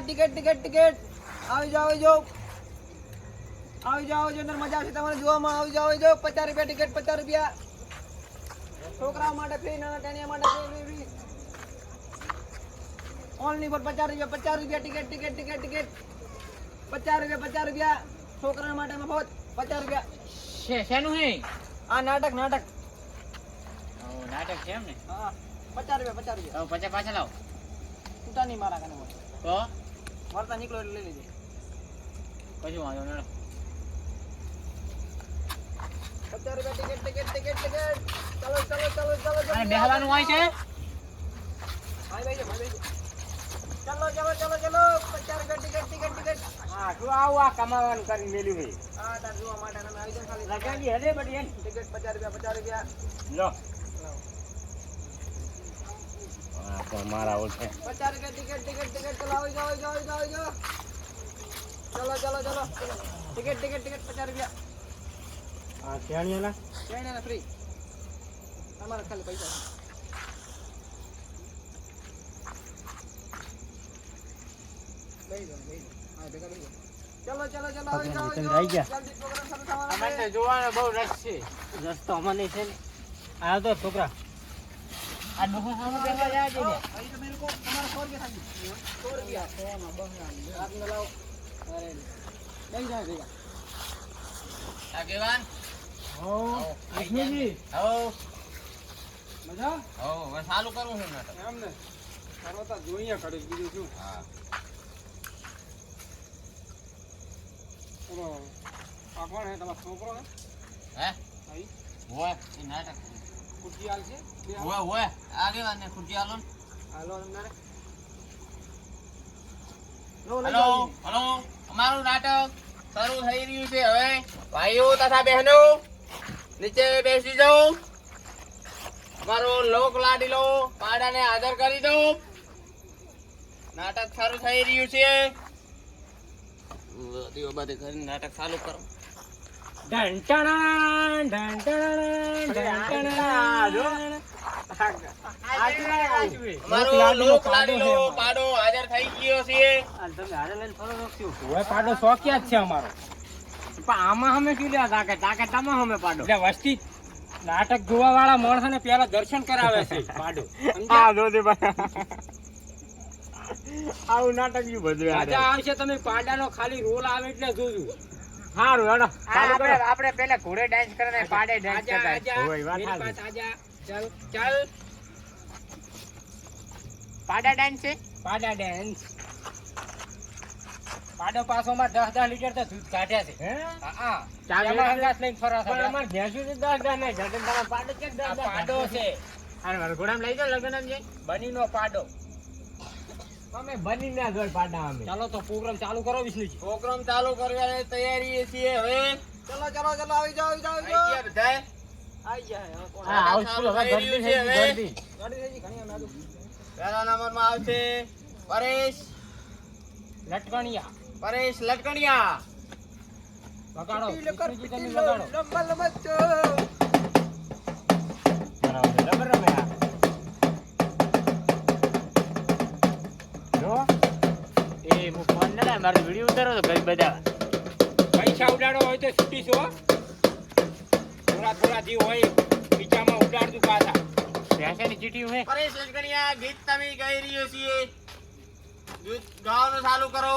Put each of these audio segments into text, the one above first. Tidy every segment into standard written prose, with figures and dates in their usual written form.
Ticket ticket ticket આવી જાઓ આવી જાઓ આવી જાઓ અંદર મજા આવશે તમારે જોવામાં આવી જાઓ 50 રૂપિયા ટિકિટ 50 રૂપિયા છોકરાઓ માટે ફ્રી નાના ટેણિયા માટે ફ્રી ઓનલી ફોર 50 રૂપિયા ટિકિટ ટિકિટ ટિકિટ ટિકિટ 50 રૂપિયા છોકરા માટે મફત 50 રૂપિયા શેનું હે આ નાટક નાટક છે એમ ને હા 50 રૂપિયા 50 પાછા લાવો છૂટા નહીં મારા કને તો વળતા નીકળો એટલે લઈ લેજે કશું વાંધો નહીં 50 રૂપિયા ટિકિટ ટિકિટ ચલો અને બેહવાનું હોય છે ભાઈ ચલો 50 રૂપિયા ટિકિટ હા શું આવું આ કમાવાનું કરીને મેલ્યું ભાઈ હા તાર જોવા માટે તમે આવી જાવ ખાલી લગાડી હલે બડી ટિકિટ 50 રૂપિયા લો હા તો મારા ઓળખે 50 રૂપિયા ટિકિટ ચલો આવી જાઓ ચલો ટિકિટ 50 રૂપિયા આ ટેણિયાના ફ્રી તમારા ખાલી પૈસા ચલો આવી જાઓ જલ્દી પ્રોગ્રામ શરૂ થવાનો અમારે છે જોવાનો બહુ રસ છે રસ તો અમને છે ને આ તો છોકરા આ ડોહો સામે બેસવા જાય છે ને અહીં તો મેરે કો તમારા 100 રૂપિયા થાકી 100 રૂપિયા માં બહરા આપને લાવો અરે લઈ જાઓ ભૈયા આગેવાન હો વિષ્ણુજી હો મજા હો હવે ચાલુ કરવું છે નાટક એમ ને સર્વતા જોઈએ કરે બીજું શું હા આ કોણ હે તમારો છોકરો હે હે અહીં ઓય એ નાટક ખુરશી આલ છે ઓય આગેવાન ને ખુરશી આલો હાલો અંદર હેલો હેલો અમારું નાટક શરૂ થઈ રહ્યું છે હવે ભાઈઓ તથા બહેનો નીચે બેસી જાઓ અમારો લોક લાડીલો પાડાને આદર કરી દો નાટક શરૂ થઈ રહ્યું છે દીવો બાદ કરીને નાટક ચાલુ કરો અમારો લોક લાડીલો પાડો હાજર થઈ ગયો છે પાડો શોખ્યા જ છે અમારો પણ આમાં અમે શું લેવા તાકે તમે અમે પાડો એટલે વસ્તી નાટક જોવા વાળા માણસો ને પેલા દર્શન કરાવે છે પાડો આવું નાટક યું ભજવે રાજા આવશે તમે પાડાનો ખાલી રોલ આવે એટલે જોજો સારું હેડો આપણે પેલા ઘોડે ડાન્સ કરે પાડે ડાન્સ આજા કરતા આજા ઓય વાત મેરી હાલી. પાસ આજા ચલ ચલ પાડા ડાન્સ છે પાડા ડાન્સ પાડો પાસોમાં 10 લીટર તો દૂધ કાઢ્યા છે હે હા હા ચાલો. એમાં હંગાત લઈને ફરવા પણ થાય. અમાર ભેંસું તો 10 નહીં જતન તારા પાડો કે 10 આ પાડો છે અરે વરઘોડામાં લઈ જાઓ લગન જઈ બનીનો પાડો અમે બની ના જોડ પાડા અમે ચાલો તો પ્રોગ્રામ ચાલુ કરો વિષ્ણુજી પ્રોગ્રામ ચાલુ કરવાની તૈયારી છીએ હવે ચલો આવી જાઓ આઈ ગયા બધાય આવી ગયા હવે કોણ હા હાઉસફુલ હવે ગરદી થઈ ગઈ ગરદી ગાડી થઈ ગઈ ઘણી અમે આજુ પહેલા નંબરમાં આવશે પરેશ લટકણિયા લટકણિયા વગાડો લકર વિષ્ણુજી તમે પિટીલો વગાડો લંબા લમચો બરાબર રબર રમે આ જો એ હું ફોન ના મારો વિડિયો ઉતારો તો ઘરે બધા પૈસા ઉડાડો હોય તો છૂટી છો થોડા દી હોય બીજામાં ઉડાડતું પાછા પૈસાની ચીઠી હે પરેશ લટકણિયા ગીત તમે ગાઈ રહ્યો છીએ ગીત ગાવાનું ચાલુ કરો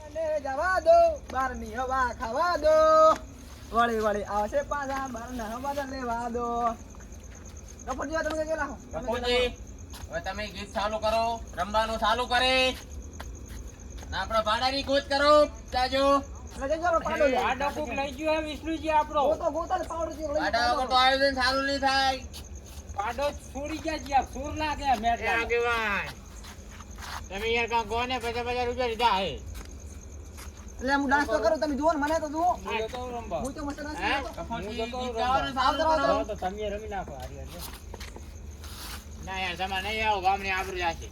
અને જવા દો બારની હવા ખાવા દો વળી આવશે પાછા બારના હવા લેવા દો કપડ જેવા તમે કેલા હો કપૂરજી હવે તમે ગીત ચાલુ કરો રમવાનું ચાલુ કરે ના આપણો ભાડાની કૂદ કરો જાજો લગે જરો પાડો લે આ ડબુક લઈ ગયો હે વિષ્ણુજી આપણો ગોતા ને પાવડર જેવો લઈ ભાડા વગર તો આયોજન સારું નહીં થાય પાડો છોડી ગયા જ્યાં સુર લાગે મેટ એ આગેવાન તમે યાર કાં કોને 50 રૂપિયા લીધા હે એટલે હું ડાન્સ તો કરું તમે જુઓ ને મને તો જુઓ હું તો રંબા હું તો મસ્ત ડાન્સ હે કરું કપૂરજી ગીત ગાવાનું ચાલુ કરો તો તમે રમી નાખો હારી ના યાર તમારે નહીં આવો ગામની આબરૂ જાશે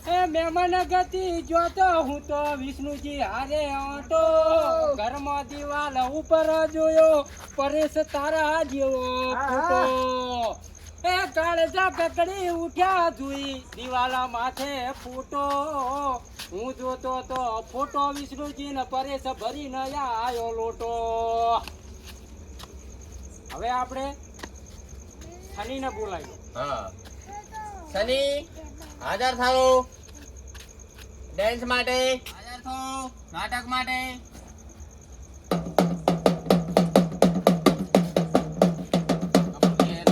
એ મહેમાન ગતિ જોતો હું તો વિષ્ણુજી હારે ઓટો ઘરમાં દિવાલ ઉપર જોયો પરેશ તારા જેવો ફોટો એ કાળજા કકડી ઉઠ્યા જોઈ દિવાલા માથે ફૂટો હું જોતો તો ફોટો વિષ્ણુજી ને પરેશ ભરી ન આયો લોટો. હવે આપણે શનિને બોલાવ્યો. હા શનિ હાજર થાઓ ડેન્સ માટે, હાજર થાઓ નાટક માટે.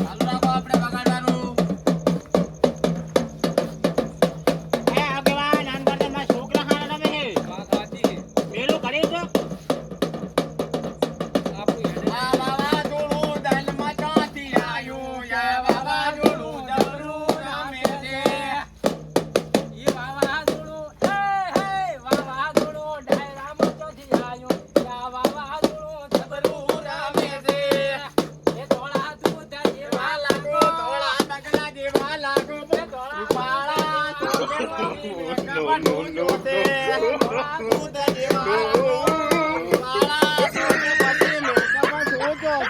ચાલુ રાખો આપણે વગાડવાનું. આ વાવાઝોડું દલમાં ચાંથી આયું, આ વાવાઝોડું જબરું રમે છે. ઈ વાવાઝોડું, હે હે વાવાઝોડું ડાયરામાં ચોથી આયું, આ વાવાઝોડું જબરું રમે છે. એ ધોળા દૂધ જેવા આ લાગો ધોળા તગડા જેવા લાગો, રૂપાળા ચોકે પછી કપટું જોશે. ધોળા દૂધ જેવા લાગો, રૂપાળા ચોકે પછી કપટું જોશે.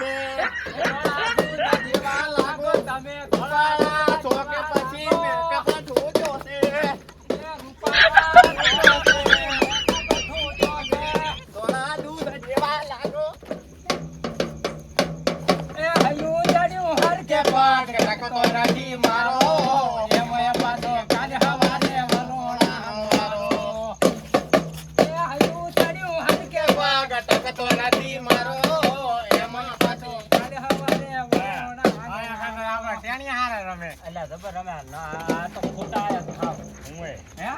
ધોળા દૂધ જેવા લાગો, તમે રૂપાળા ચોકે પછી કપટું જોશે. ધોળા દૂધ જેવા લાગો, એ હયું જડ્યું હર કે પગ રખતો નથી મારો, એમોય પાછો કાલ હવારે વલોણા મારો. એ હયું જડ્યું હર કે પગ ટકતો નથી મારો, એમોય પાછો કાલે હવારે વરોણા અલ્યા જબર રમે ના તો ખોટા આયા ખાવ હું હે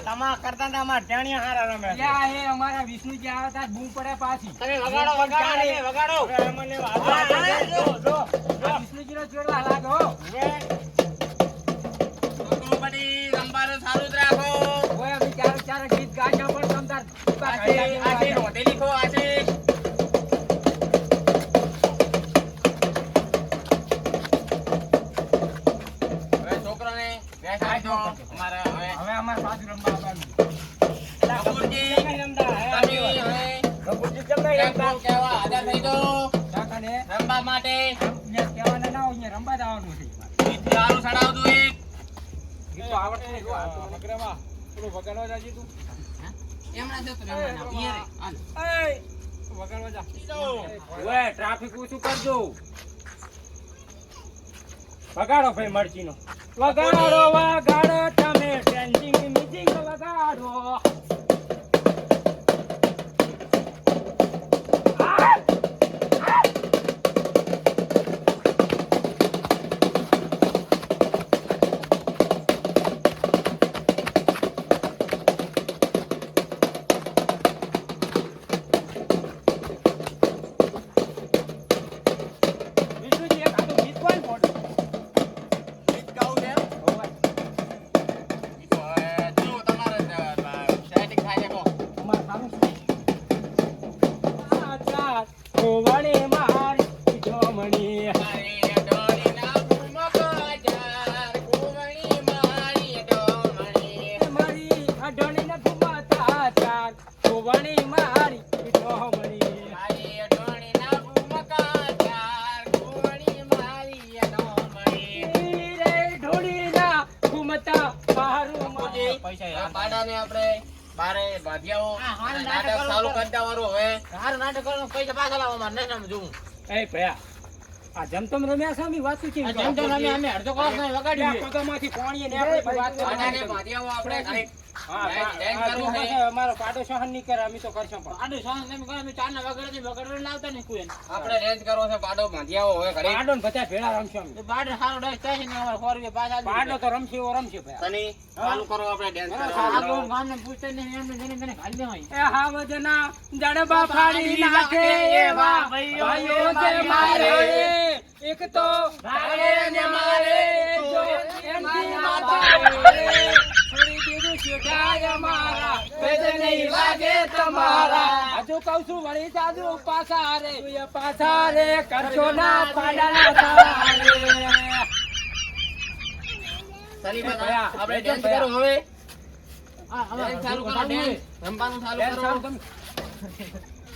તમા કરતા ને અમાર ટેણીયા હારા રમે યા એ અમારા વિષ્ણુજી આવ્યા તા બૂમ પડે પાછી તમે વગાડો વગાડો હવે અમને આ વિષ્ણુજીનો જોડવા લાગો છોકરો બધી રમવાનું ચાલુ જ રાખો. ઓય અમે ચાર ગીત ગાયા પણ સમજાર આજે રોટે લીખો આજે. હવે છોકરાને બેસાડી દો. અમારે હવે હવે અમાર બાજુ રમવા આવવાનું કપૂરજી, તમે હવે કપૂરજી જમતા ટેમ્પો કહેવા હાજર થઈ જાઓ કાકાને રમવા માટે. અહીંયા કહેવાના ના હોય અહીંયા રમવા જવાનું છે ગીત સારું ચડાવજો એક. ગીત તો આવડતું નહીં જો આ તો મગરામાં થોડું વગાડવા જાજી તું એમના છે તો રમવા જાઓ. ઈ રે, હાલ. એય વગાડવા જા ઓય ટ્રાફિક ઓછું કરજો વગાડો ભાઈ મરચીનો વગાડો વગાડો તમે ટ્રેન્ડિંગ મ્યુઝિક વગાડો વિષ્ણુજી એક આટલું ગીત કોણ બોલે ગીત ગાવું છે એમ? ગીત હવે જો તમારે setting થાય છે કહો. અમાર સારું છે આચાર કોવળે મારી જોમણી મારી ડોળીના ભૂમકા જાર, કુંવળી મારી ડોમણી. મારી અઢળીને ઘુમાતા ચાર કોવળી મારી જોમણી મારી ડોળીના ભૂમકા જાર, કુંવળી મારી ડોમણી. રે ઢોળીના ઘુમતા મારું બાપુજી, આ પાડાને આપણે બારે બાંધ્યાઓ અને નાટક ચાલુ કરી દેવાનું હવે. હારું નાટક કરવાનું પૈસા પાછા લાવો મારે નહીં સમજવું એ ભયા આ જમતમ રમ્યા છે અમે વાતું છે જેમ તેમ અમે અડધો કલાક નહીં વગાડ્યું પગમાંથી પાણીએ ને આપણે વાત પાડાને કરવાની. બાંધ્યાઓ આપણે ઘડીક હા, dance કરવું આ છે. અમારો પાડો સહન નહીં કરે અમે તો કરશું પણ આડું સોંગ તમે કહો અમે ચારના વગાડે લાવતા નહીં કોઈ આપણે રેન્જ કરવો છે. પાડો બાંધ્યાઓ હવે ઘડીક. પાડો ને બધા ભેળા રમશું અમે તો બાડે સારો ડાયસ થાય છે ને અમારે 100 રૂપિયા પાછા પાડો તો રમશે એવો રમશે ભયા તની ચાલુ કરો આપણે dance હા, કરવાનું. આગળ ગામને પૂછતા નહીં એમને જેને તેને ખાલી દેવાય એ હાવજના જડબા ફાડી નાખે એવા ભાઈઓ છે મારે એક તો ભારે ને મારે જો એમની માતા છોડી દીધું શેઠાય મારા વેદ નહીં લાગે તમારા હજુ કહું છું વળી જાજુ પાછા રે પાછા રે કરશો ના પાડાના તારે તની એ ભયા, આપણે બેઠો dance કરો હવે. હા Dance ચાલુ કરો, dance. રમવાનું ચાલુ કરો. તમે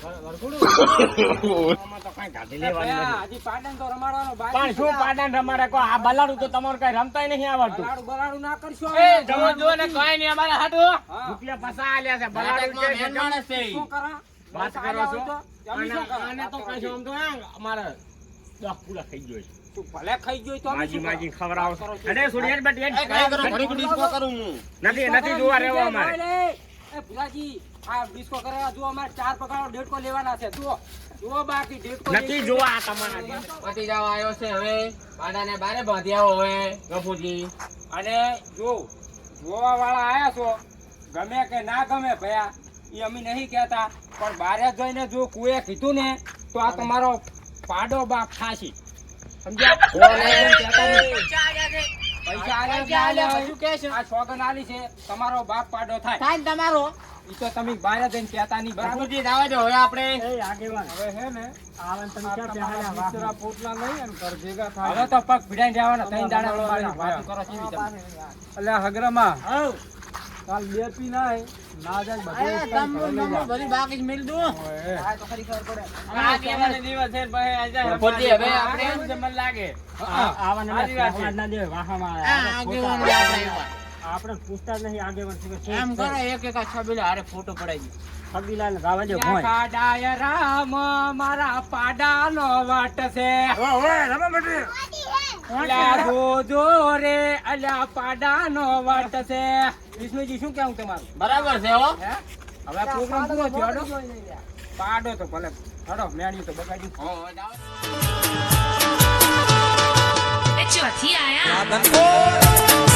આમાં તો કાંઈ ગાડી લેવાની નથી. હજી પાટણ તો રમાડવાનો બાકી પણ શું પાટણ રમાડે કહો? આ બલાડું તો તમારું કઈ રમતાય નહીં આવડતું. બલાડું ના કરશો એ જુઓ જુઓ ને કઈ નહીં અમારે હાટું. હા. રૂપિયા પસા આલ્યા છે બલાડું નાટકમાં છે. મેન માણસ છે ઈ. શું કરા વાત પૈસા કરો આલ્યા છો? હોય તો અમે શું કરા? આને તો કશું આમ તો અમારે 10 પૂરા થઈ ગયો છે. તું ભલે ખાઈ ગયો તો અમે માજી શું માજી કરા? ખવડાવો. કરો છો? અરે છોડી બેટ એ કાંઈ કરો ઘડી ઘડી ડિસ્કો કરું હું. નથી જોવા રહેવા અમારે. એ ભુલાજી આ ડિસ્કો કરવા જો અમારે 4 પગારો ડેટકો લેવાના છે જુઓ બાકી ડેટકો નથી જોવા આ તમારા. પતી જવા આવ્યો છે હવે પાડાને બારે બાંધી આવો હવે ગફુરજી. અને જો જોવા વાળા આયા છો ગમે કે ના ગમે ભયા એ અમે નહીં કહેતા પણ બારે જઈને જો કોઈએ કીધું ને તો આ તમારો પાડો બાપ થાશી સમજ્યા? પૈસા આલ્યા હોય. આ સોગન આલી છે તમારો બાપ પાડો થાય તમારો ઈ તો તમે બારે જઈને કહેતા નહીં બરાબર ગફુરજી જવા દો હવે આપણે. એ આગેવાન હવે હે ને આવા તમે ક્યાં પહેલા વાહ. પોટલા નહીં અને ઘર ભેગા થાય હવે તો પગ ભીડાઈને જવાના ત્રણ દાડા રમવાની વાત કરો છો એવી તમે. અલ્યા હગરામાં હઉ. કાલ બે પી ના ના જાય બધી બાકી જ મેલ દો. આ તો ખરી ખબર પડે આ કેવાનો દિવસ છે ભાઈ આજે ગફુરજી હવે આપણે મને લાગે આવા નવા પહેલા ના દે વાહમાં આપણે પૂછતા જ નહીં આગેવાન શું છે. એમ કરો એક એક છબીલા હારે ફોટો પડાવી દો. ફગીલાલ ગાવા દે ભોય. કાડાય રામ મારા પાડાનો વાટ છે અલ્યા જોજો રે અલ્યા પાડાનો વાટ છે વિષ્ણુજી શું કેવું તમારું બરાબર છે હો. હે હવે પ્રોગ્રામ પૂરો થયો હડો પાડો તો ભલે હડો મેણ્યું તો બગાડ્યું હો જાઓ. એ ચોથી આયા